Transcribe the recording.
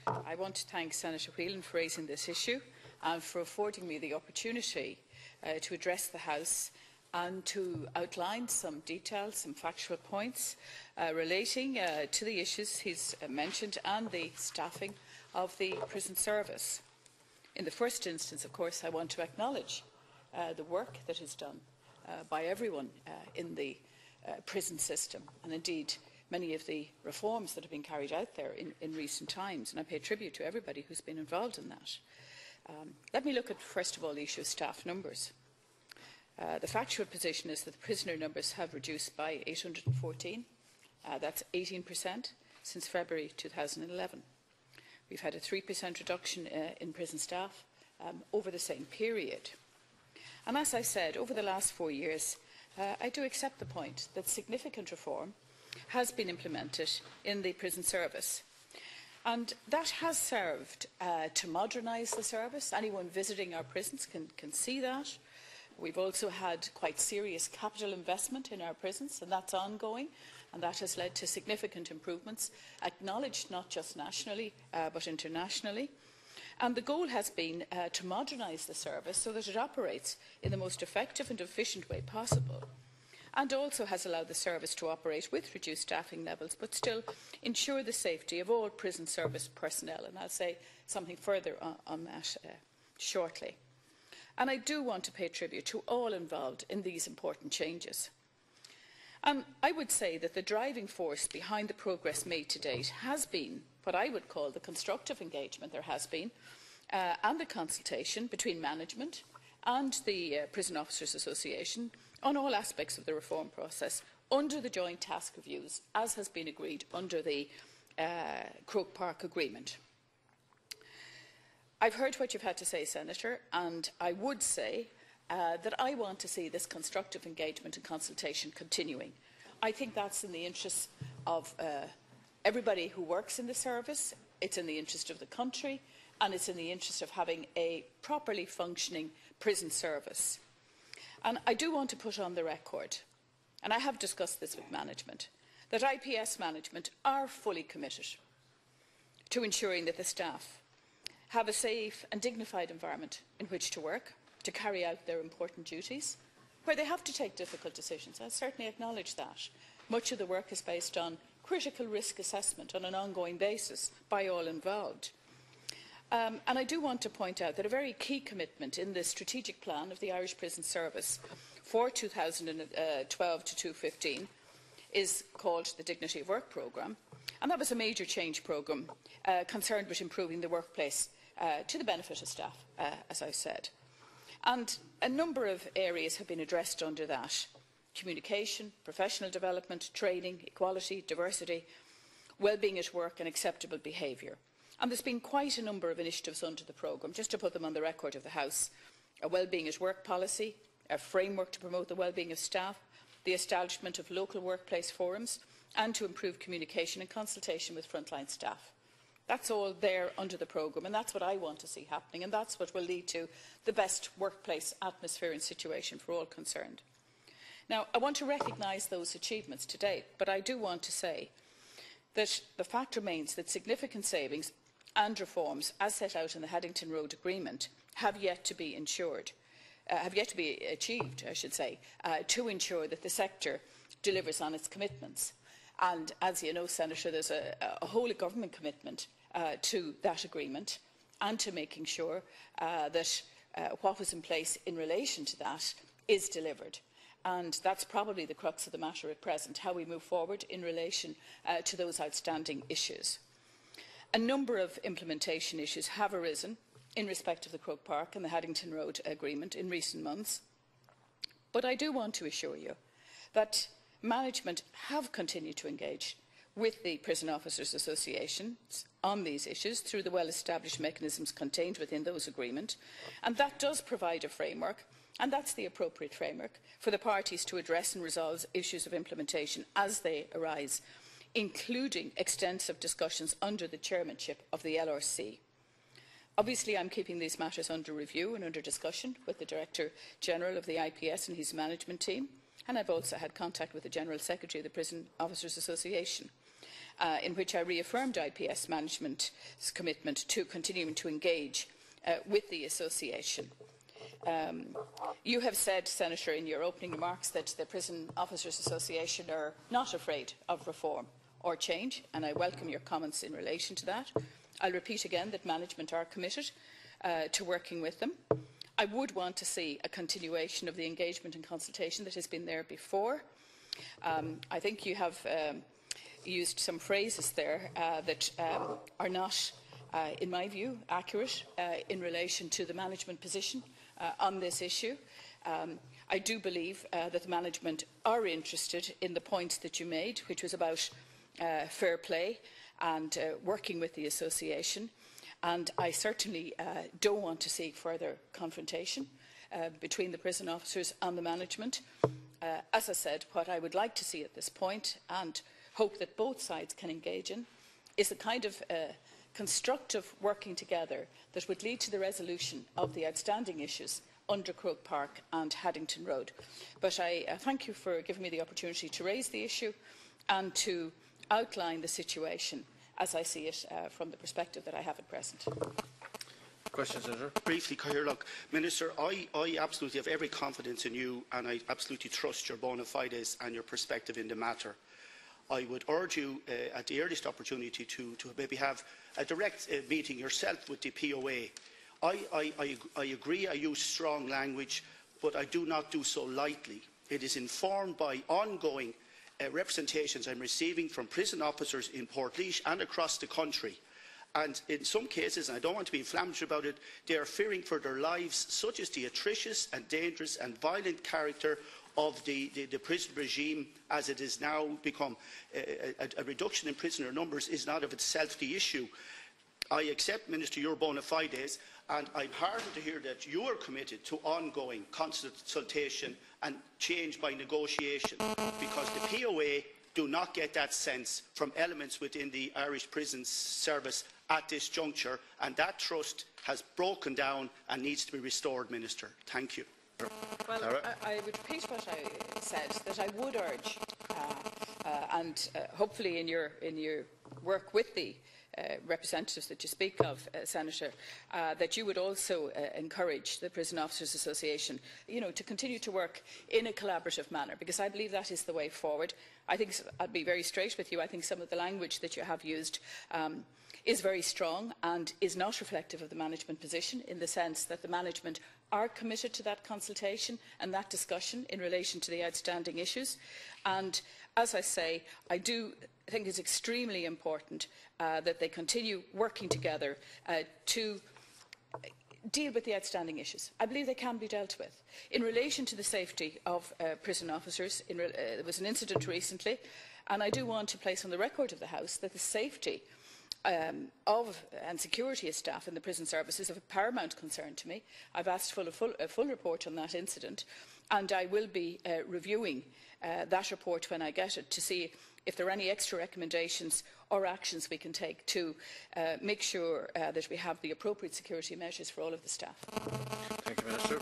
I want to thank Senator Whelan for raising this issue and for affording me the opportunity to address the House and to outline some details, some factual points relating to the issues he's mentioned and the staffing of the prison service. In the first instance, of course, I want to acknowledge the work that is done by everyone in the prison system, and indeed many of the reforms that have been carried out there in recent times, and I pay tribute to everybody who's been involved in that. Let me look at, first of all, the issue of staff numbers. The factual position is that the prisoner numbers have reduced by 814. That's 18% since February 2011. We've had a 3% reduction in prison staff over the same period. And as I said, over the last 4 years, I do accept the point that significant reform has been implemented in the prison service. And that has served to modernise the service. Anyone visiting our prisons can see that. We've also had quite serious capital investment in our prisons, and that's ongoing, and that has led to significant improvements, acknowledged not just nationally, but internationally. And the goal has been to modernise the service so that it operates in the most effective and efficient way possible, and also has allowed the service to operate with reduced staffing levels, but still ensure the safety of all prison service personnel. And I'll say something further on that shortly. And I do want to pay tribute to all involved in these important changes. And I would say that the driving force behind the progress made to date has been what I would call the constructive engagement there has been, and the consultation between management and the Prison Officers Association on all aspects of the reform process under the joint task reviews, as has been agreed under the Croke Park Agreement. I've heard what you've had to say, Senator, and I would say that I want to see this constructive engagement and consultation continuing. I think that's in the interests of everybody who works in the service, it's in the interest of the country, and it's in the interest of having a properly functioning prison service. And I do want to put on the record, and I have discussed this with management, that IPS management are fully committed to ensuring that the staff have a safe and dignified environment in which to work, to carry out their important duties, where they have to take difficult decisions. I certainly acknowledge that. Much of the work is based on critical risk assessment on an ongoing basis by all involved. And I do want to point out that a very key commitment in the strategic plan of the Irish Prison Service for 2012 to 2015 is called the Dignity of Work programme, and that was a major change programme concerned with improving the workplace to the benefit of staff, as I said. And a number of areas have been addressed under that: communication, professional development, training, equality, diversity, well-being at work and acceptable behaviour. And there's been quite a number of initiatives under the programme, just to put them on the record of the House: a well-being at work policy, a framework to promote the well-being of staff, the establishment of local workplace forums, and to improve communication and consultation with frontline staff. That's all there under the programme, and that's what I want to see happening, and that's what will lead to the best workplace atmosphere and situation for all concerned. Now, I want to recognise those achievements to date, but I do want to say that the fact remains that significant savings and reforms, as set out in the Haddington Road Agreement, have yet to be achieved, I should say, to ensure that the sector delivers on its commitments. And as you know, Senator, there's a whole government commitment to that agreement and to making sure that what was in place in relation to that is delivered. And that's probably the crux of the matter at present, how we move forward in relation to those outstanding issues. A number of implementation issues have arisen in respect of the Croke Park and the Haddington Road Agreement in recent months. But I do want to assure you that management have continued to engage with the Prison Officers Associations on these issues through the well-established mechanisms contained within those agreements, and that does provide a framework, and that's the appropriate framework, for the parties to address and resolve issues of implementation as they arise, including extensive discussions under the chairmanship of the LRC. Obviously, I'm keeping these matters under review and under discussion with the Director General of the IPS and his management team, and I've also had contact with the General Secretary of the Prison Officers Association. in which I reaffirmed IPS management's commitment to continuing to engage with the association. You have said, Senator, in your opening remarks that the Prison Officers Association are not afraid of reform or change, and I welcome your comments in relation to that. I'll repeat again that management are committed to working with them. I would want to see a continuation of the engagement and consultation that has been there before. I think you have used some phrases there that are not, in my view, accurate in relation to the management position on this issue. I do believe that the management are interested in the point that you made, which was about fair play and working with the association. And I certainly don't want to see further confrontation between the prison officers and the management. As I said, what I would like to see at this point, and hope that both sides can engage in, is a kind of constructive working together that would lead to the resolution of the outstanding issues under Croke Park and Haddington Road. But I thank you for giving me the opportunity to raise the issue and to outline the situation as I see it from the perspective that I have at present. Question, Senator. Briefly, Cathaoirleach. Minister, I absolutely have every confidence in you, and I absolutely trust your bona fides and your perspective in the matter. I would urge you at the earliest opportunity to maybe have a direct meeting yourself with the POA. I agree I use strong language, but I do not do so lightly. It is informed by ongoing representations I'm receiving from prison officers in Portlaoise and across the country. And in some cases, and I don't want to be inflammatory about it, they are fearing for their lives, such as the atrocious and dangerous and violent character of the prison regime as it has now become. A reduction in prisoner numbers is not of itself the issue. I accept, Minister, your bona fides, and I'm heartened to hear that you are committed to ongoing consultation and change by negotiation, because the POA do not get that sense from elements within the Irish Prison Service at this juncture, and that trust has broken down and needs to be restored, Minister. Thank you. Well, I would repeat what I said, that I would urge, and hopefully in your work with the representatives that you speak of, Senator, that you would also encourage the Prison Officers Association, to continue to work in a collaborative manner, because I believe that is the way forward. I think, I'll be very straight with you, I think some of the language that you have used is very strong and is not reflective of the management position, in the sense that the management are committed to that consultation and that discussion in relation to the outstanding issues. And as I say, I do think it's extremely important that they continue working together to deal with the outstanding issues. I believe they can be dealt with. In relation to the safety of prison officers, there was an incident recently, and I do want to place on the record of the House that the safety of and security of staff in the prison service is of paramount concern to me. I've asked for a full report on that incident, and I will be reviewing that report when I get it, to see if there are any extra recommendations or actions we can take to make sure that we have the appropriate security measures for all of the staff. Thank you, Minister.